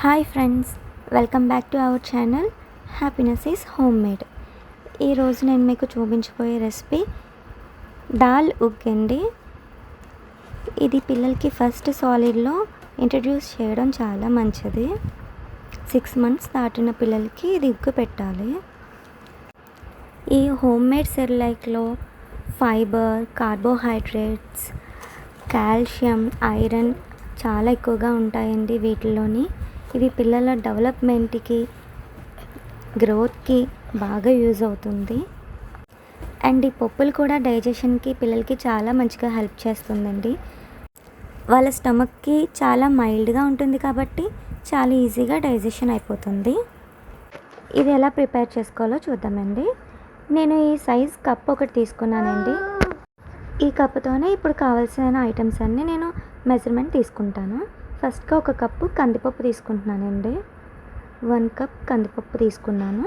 Hi friends, welcome back to our channel happiness is home made. ఈరోజు నేను మీకు చూపించబోయే రెసిపీ దాల్ ఉగ్ అండి. ఇది పిల్లలకి ఫస్ట్ సాలిడ్లో ఇంట్రడ్యూస్ చేయడం చాలా మంచిది. 6 months దాటిన పిల్లలకి ఇది ఉగ్గు పెట్టాలి. ఈ హోమ్ మేడ్ సెరిలాక్లో ఫైబర్, కార్బోహైడ్రేట్స్, కాల్షియం, ఐరన్ చాలా ఎక్కువగా ఉంటాయండి వీటిల్లోని. ఇవి పిల్లల డెవలప్మెంట్కి, గ్రోత్కి బాగా యూజ్ అవుతుంది. అండ్ ఈ పప్పులు కూడా డైజెషన్కి పిల్లలకి చాలా మంచిగా హెల్ప్ చేస్తుందండి. వాళ్ళ స్టమక్కి చాలా మైల్డ్గా ఉంటుంది కాబట్టి చాలా ఈజీగా డైజెషన్ అయిపోతుంది. ఇది ఎలా ప్రిపేర్ చేసుకోవాలో చూద్దామండి. నేను ఈ సైజ్ కప్ ఒకటి తీసుకున్నానండి. ఈ కప్పుతోనే ఇప్పుడు కావాల్సిన ఐటమ్స్ అన్నీ నేను మెజర్మెంట్ తీసుకుంటాను. ఫస్ట్గా ఒక కప్పు కందిపప్పు తీసుకుంటున్నానండి. 1 కప్ కందిపప్పు తీసుకున్నాను.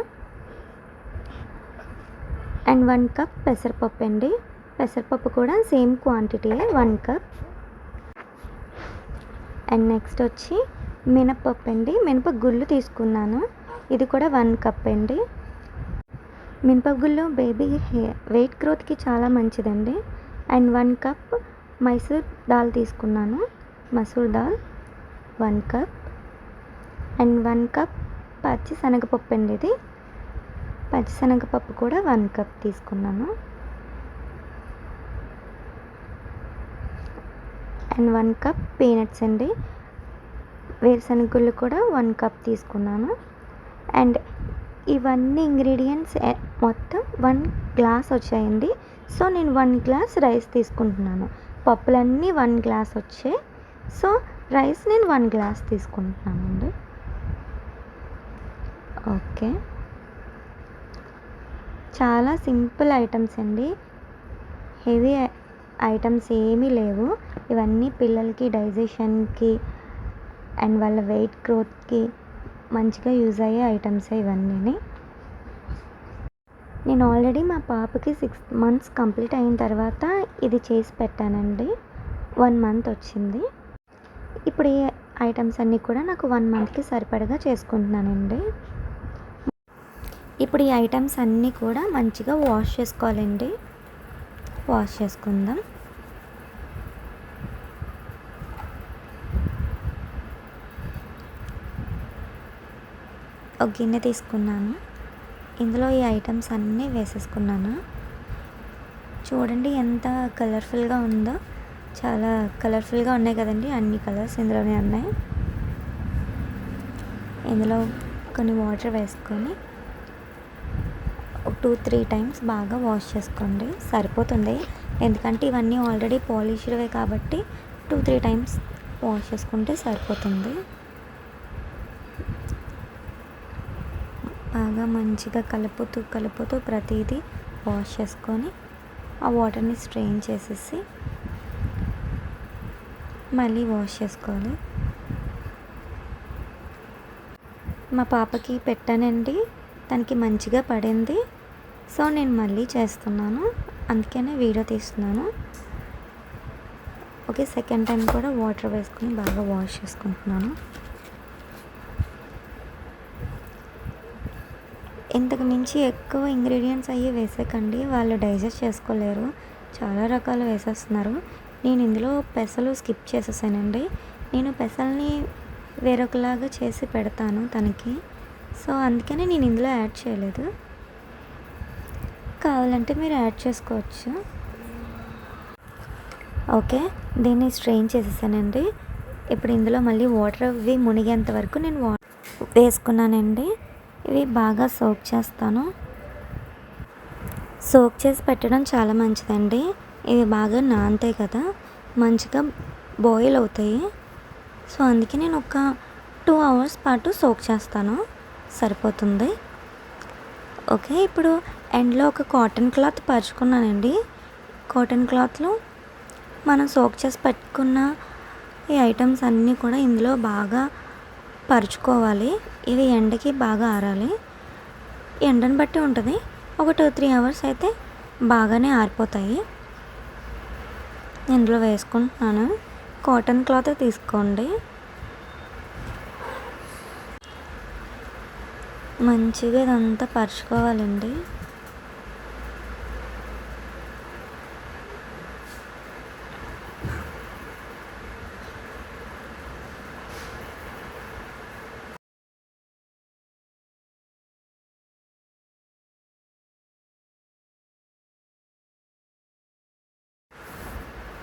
అండ్ 1 కప్ పెసరపప్పు అండి. పెసరపప్పు కూడా సేమ్ క్వాంటిటీయే, 1 కప్. అండ్ నెక్స్ట్ వచ్చి మినపప్పు అండి. మినపగుళ్ళు తీసుకున్నాను. ఇది కూడా 1 కప్ అండి. మినపగుళ్ళు బేబీ వెయిట్ గ్రోత్కి చాలా మంచిదండి. అండ్ 1 కప్ మైసూర్ దాల్ తీసుకున్నాను. Masoor dal 1 cup. And 1 cup పచ్చిశనగపప్పు అండి. ఇది పచ్చిశనగపప్పు కూడా 1 కప్ తీసుకున్నాను. అండ్ 1 కప్ పీనట్స్ అండి. వేరుశనగుళ్ళు కూడా 1 కప్ తీసుకున్నాను. అండ్ ఇవన్నీ ఇంగ్రీడియంట్స్ మొత్తం 1 గ్లాస్ వచ్చాయండి. సో నేను 1 గ్లాస్ రైస్ తీసుకుంటున్నాను. పప్పులన్నీ 1 గ్లాస్ వచ్చాయి. సో రైస్ నేను 1 గ్లాస్ తీసుకుంటున్నానండి. ఓకే, చాలా సింపుల్ ఐటమ్స్ అండి. హెవీ ఐటమ్స్ ఏమీ లేవు. ఇవన్నీ పిల్లలకి డైజెషన్కి అండ్ వాళ్ళ వెయిట్ గ్రోత్కి మంచిగా యూజ్ అయ్యే ఐటమ్సే ఇవన్నీ. నేను ఆల్రెడీ మా పాపకి 6 months కంప్లీట్ అయిన తర్వాత ఇది చేసి పెట్టానండి. 1 month వచ్చింది. ఇప్పుడు ఈ ఐటమ్స్ అన్నీ కూడా నాకు 1 monthకి సరిపడగా చేసుకుంటున్నానండి. ఇప్పుడు ఈ ఐటమ్స్ అన్నీ కూడా మంచిగా వాష్ చేసుకోవాలండి. వాష్ చేసుకుందాం. ఒక గిన్నె తీసుకున్నాను. ఇందులో ఈ ఐటమ్స్ అన్నీ వేసేసుకున్నాను. చూడండి ఎంత కలర్ఫుల్గా ఉందో. చాలా కలర్ఫుల్గా ఉన్నాయి కదండి. అన్ని కలర్స్ ఇందులోనే ఉన్నాయి. ఇందులో కొన్ని వాటర్ వేసుకొని 2-3 times బాగా వాష్ చేసుకోండి, సరిపోతుంది. ఎందుకంటే ఇవన్నీ ఆల్రెడీ పాలిష్డ్వే కాబట్టి 2-3 times వాష్ చేసుకుంటే సరిపోతుంది. బాగా మంచిగా కలుపుతూ ప్రతిదీ వాష్ చేసుకొని ఆ వాటర్ని స్ట్రెయిన్ చేసేసి మళ్ళీ వాష్ చేసుకోవాలి. మా పాపకి పెట్టానండి, తనకి మంచిగా పడింది. సో నేను మళ్ళీ చేస్తున్నాను, అందుకనే వీడియో తీస్తున్నాను. ఓకే, సెకండ్ టైం కూడా వాటర్ వేసుకొని బాగా వాష్ చేసుకుంటున్నాను. ఇంతకు మించి ఎక్కువ ఇంగ్రీడియంట్స్ అయ్యి వేసేకండి, వాళ్ళు డైజెస్ట్ చేసుకోలేరు. చాలా రకాలు వేసేస్తున్నారు. నేను ఇందులో పెసలు స్కిప్ చేసేసానండి. నేను పెసల్ని వేరొకలాగా చేసి పెడతాను తనకి. సో అందుకనే నేను ఇందులో యాడ్ చేయలేదు. కావాలంటే మీరు యాడ్ చేసుకోవచ్చు. ఓకే, దీన్ని స్ట్రెయిన్ చేసేసానండి. ఇప్పుడు ఇందులో మళ్ళీ వాటర్ అవి మునిగేంత వరకు నేను వేసుకున్నానండి. ఇవి బాగా సోక్ చేస్తాను. సోక్ చేసి పెట్టడం చాలా మంచిదండి. ఇవి బాగా నానతాయి కదా, మంచిగా బాయిల్ అవుతాయి. సో అందుకే నేను ఒక 2 hours పాటు సోక్ చేస్తాను, సరిపోతుంది. ఓకే, ఇప్పుడు ఎండ్లో ఒక కాటన్ క్లాత్ పరుచుకున్నానండి. కాటన్ క్లాత్లో మనం సోక్ చేసి పెట్టుకున్న ఈ ఐటమ్స్ అన్నీ కూడా ఇందులో బాగా పరుచుకోవాలి. ఇవి ఎండకి బాగా ఆరాలి. ఎండను బట్టి ఉంటుంది. ఒక 2-3 hours అయితే బాగానే ఆరిపోతాయి. ఇందులో వేసుకుంటున్నాను. కాటన్ క్లాత్ తీసుకోండి. మంచిగా ఇదంతా పరుచుకోవాలండి.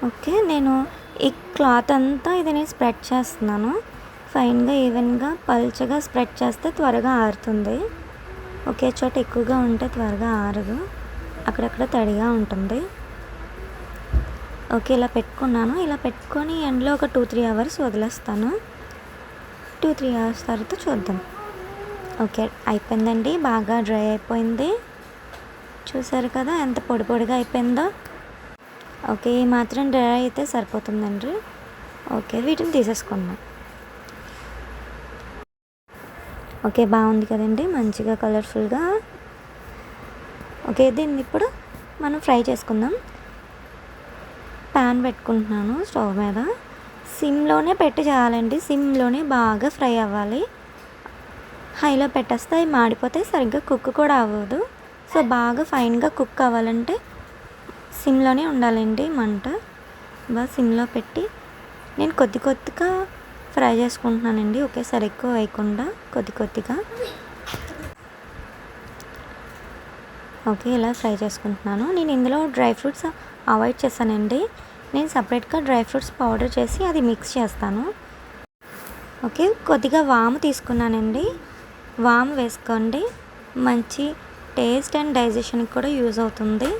ఓకే, నేను ఈ క్లాత్ అంతా ఇది నేను స్ప్రెడ్ చేస్తున్నాను. ఫైన్గా ఈవెన్గా పల్చగా స్ప్రెడ్ చేస్తే త్వరగా ఆరుతుంది. ఒకే చోట ఎక్కువగా ఉంటే త్వరగా ఆరదు, అక్కడక్కడ తడిగా ఉంటుంది. ఓకే, ఇలా పెట్టుకున్నాను. ఇలా పెట్టుకొని ఎండలో ఒక 2-3 అవర్స్ వదిలేస్తాను. 2-3 అవర్స్ తర్వాత చూద్దాం. ఓకే, అయిపోయిందండి. బాగా డ్రై అయిపోయింది. చూసారు కదా ఎంత పొడి పొడిగా అయిపోయిందో. ఓకే, ఈ మాత్రం డ్రై అయితే సరిపోతుందండి. ఓకే, వీటిని తీసేసుకున్నాం. ఓకే, బాగుంది కదండి, మంచిగా కలర్ఫుల్గా. ఓకే, దీన్ని ఇప్పుడు మనం ఫ్రై చేసుకుందాం. ప్యాన్ పెట్టుకుంటున్నాను స్టవ్ మీద. సిమ్లోనే పెట్టి చేయాలండి. సిమ్లోనే బాగా ఫ్రై అవ్వాలి. హైలో పెట్టేస్తే అవి మాడిపోతే సరిగ్గా కుక్ కూడా అవ్వదు. సో బాగా ఫైన్గా కుక్ అవ్వాలంటే సిమ్లోనే ఉండాలండి మంట. బాగా సిమ్లో పెట్టి నేను కొద్దిగా ఫ్రై చేసుకుంటున్నానండి. ఒకేసారి ఎక్కువ వేయకుండా కొద్దిగా. ఓకే, ఇలా ఫ్రై చేసుకుంటున్నాను. నేను ఇందులో డ్రై ఫ్రూట్స్ అవాయిడ్ చేశానండి. నేను సపరేట్గా డ్రై ఫ్రూట్స్ పౌడర్ చేసి అది మిక్స్ చేస్తాను. ఓకే, కొద్దిగా వాము తీసుకున్నానండి. వాము వేసుకోండి, మంచి టేస్ట్ అండ్ డైజెషన్కి కూడా యూజ్ అవుతుంది.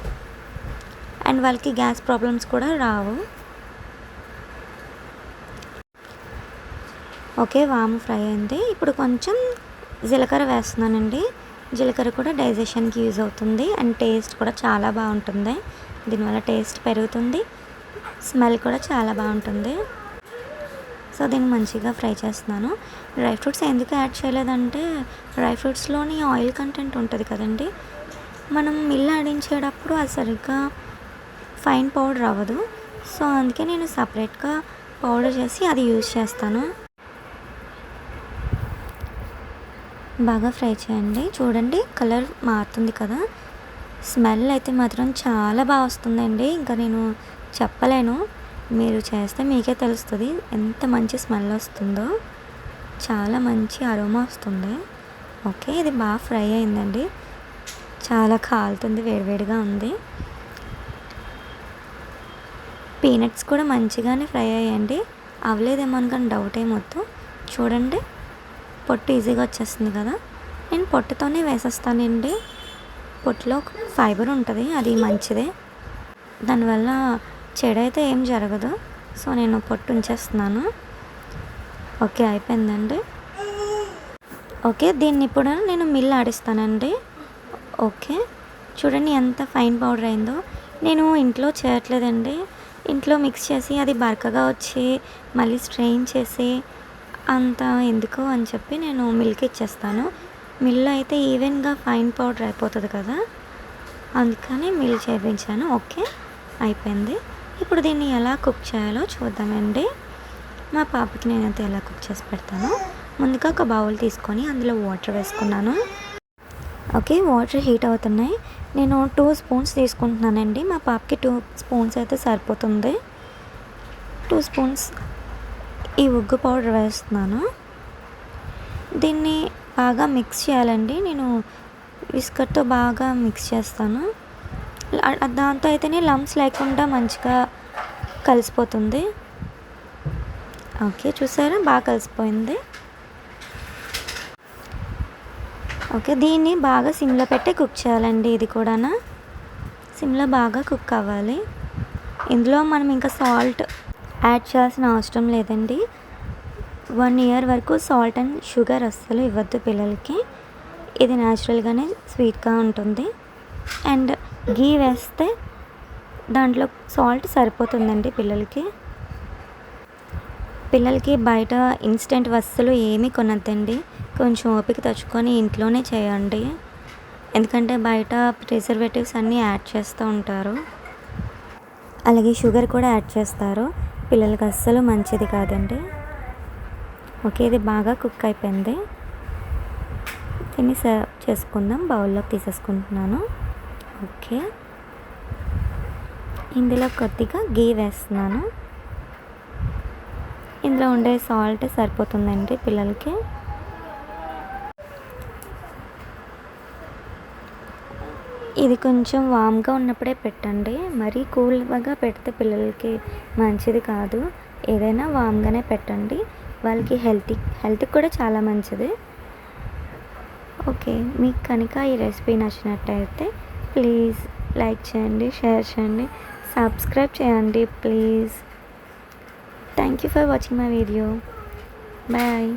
అండ్ వాళ్ళకి గ్యాస్ ప్రాబ్లమ్స్ కూడా రావు. ఓకే, వాము ఫ్రై అయింది. ఇప్పుడు కొంచెం జీలకర్ర వేస్తున్నానండి. జీలకర్ర కూడా డైజెషన్కి యూజ్ అవుతుంది అండ్ టేస్ట్ కూడా చాలా బాగుంటుంది. దీనివల్ల టేస్ట్ పెరుగుతుంది, స్మెల్ కూడా చాలా బాగుంటుంది. సో దీన్ని మంచిగా ఫ్రై చేస్తున్నాను. డ్రై ఫ్రూట్స్ ఎందుకు యాడ్ చేయలేదంటే డ్రై ఫ్రూట్స్లోని ఆయిల్ కంటెంట్ ఉంటుంది కదండి. మనం మిల్ ఆడించేటప్పుడు అది సరిగ్గా ఫైన్ పౌడర్ అవ్వదు. సో అందుకే నేను సపరేట్గా పౌడర్ చేసి అది యూజ్ చేస్తాను. బాగా ఫ్రై చేయండి. చూడండి కలర్ మారుతుంది కదా. స్మెల్ అయితే మాత్రం చాలా బాగా వస్తుందండి. ఇంకా నేను చెప్పలేను, మీరు చేస్తే మీకే తెలుస్తుంది ఎంత మంచి స్మెల్ వస్తుందో. చాలా మంచి అరోమా వస్తుంది. ఓకే, ఇది బాగా ఫ్రై అయిందండి. చాలా కాలుతుంది, వేడివేడిగా ఉంది. పీనట్స్ కూడా మంచిగానే ఫ్రై అయ్యండి. అవ్వలేదేమో అనుకోని డౌట్ ఏమొద్దు. చూడండి పొట్టు ఈజీగా వచ్చేస్తుంది కదా. నేను పొట్టుతోనే వేసేస్తానండి. పొట్టులో ఫైబర్ ఉంటుంది, అది మంచిదే. దానివల్ల చెడైతే ఏం జరగదు. సో నేను పొట్టు ఉంచేస్తున్నాను. ఓకే, అయిపోయిందండి. ఓకే, దీన్ని ఇప్పుడు నేను మిల్ ఆడిస్తానండి. ఓకే, చూడండి ఎంత ఫైన్ పౌడర్ అయిందో. నేను ఇంట్లో చేయట్లేదండి. ఇంట్లో మిక్స్ చేసి అది బరకగా వచ్చి మళ్ళీ స్ట్రెయిన్ చేసి అంత ఎందుకు అని చెప్పి నేను మిల్క్ ఇచ్చేస్తాను. మిల్ అయితే ఈవెన్గా ఫైన్ పౌడర్ అయిపోతుంది కదా, అందుకని మిల్ చేయించాను. ఓకే, అయిపోయింది. ఇప్పుడు దీన్ని ఎలా కుక్ చేయాలో చూద్దామండి. మా పాపకి నేనైతే ఎలా కుక్ చేసి పెడతాను. ముందుగా ఒక బౌల్ తీసుకొని అందులో వాటర్ వేసుకున్నాను. ఓకే, వాటర్ హీట్ అవుతున్నాయి. నేను 2 స్పూన్స్ తీసుకుంటున్నానండి. మా పాపకి 2 స్పూన్స్ అయితే సరిపోతుంది. 2 స్పూన్స్ ఈ ఉగ్గు పౌడర్ వేస్తున్నాను. దీన్ని బాగా మిక్స్ చేయాలండి. నేను విస్కర్తో బాగా మిక్స్ చేస్తాను. దాంతో అయితేనే లంప్స్ లేకుండా మంచిగా కలిసిపోతుంది. ఓకే, చూసారా బాగా కలిసిపోయింది. ఓకే, దీన్ని బాగా సిమ్లో పెట్టి కుక్ చేయాలండి. ఇది కూడా సిమ్లో బాగా కుక్ అవ్వాలి. ఇందులో మనం ఇంకా సాల్ట్ యాడ్ చేయాల్సిన అవసరం లేదండి. 1 ఇయర్ వరకు సాల్ట్ అండ్ షుగర్ అస్సలు ఇవ్వద్దు పిల్లలకి. ఇది న్యాచురల్గానే స్వీట్గా ఉంటుంది. అండ్ గీ వేస్తే దాంట్లో సాల్ట్ సరిపోతుందండి పిల్లలకి. బయట ఇన్స్టెంట్ వస్తువులు ఏమీ కొనద్దండి. కొంచెం ఓపిక తెచ్చుకొని ఇంట్లోనే చేయండి. ఎందుకంటే బయట ప్రిజర్వేటివ్స్ అన్నీ యాడ్ చేస్తూ ఉంటారు, అలాగే షుగర్ కూడా యాడ్ చేస్తారు. పిల్లలకి అస్సలు మంచిది కాదండి. ఓకే, ఇది బాగా కుక్ అయిపోయింది. దీన్ని సర్వ్ చేసుకుందాం. బౌల్లోకి తీసేసుకుంటున్నాను. ఓకే, ఇందులో కొద్దిగా గీ వేస్తున్నాను. ఇందులో ఉండే సాల్ట్ సరిపోతుందండి పిల్లలకి. ఇది కొంచెం వామ్గా ఉన్నప్పుడే పెట్టండి. మరీ కూల్గా పెడితే పిల్లలకి మంచిది కాదు. ఏదైనా వామ్గానే పెట్టండి. వాళ్ళకి హెల్త్కి కూడా చాలా మంచిది. ఓకే, మీకు కనుక ఈ రెసిపీ నచ్చినట్టయితే ప్లీజ్ లైక్ చేయండి, షేర్ చేయండి, సబ్స్క్రైబ్ చేయండి please. Thank you for watching my video. Bye.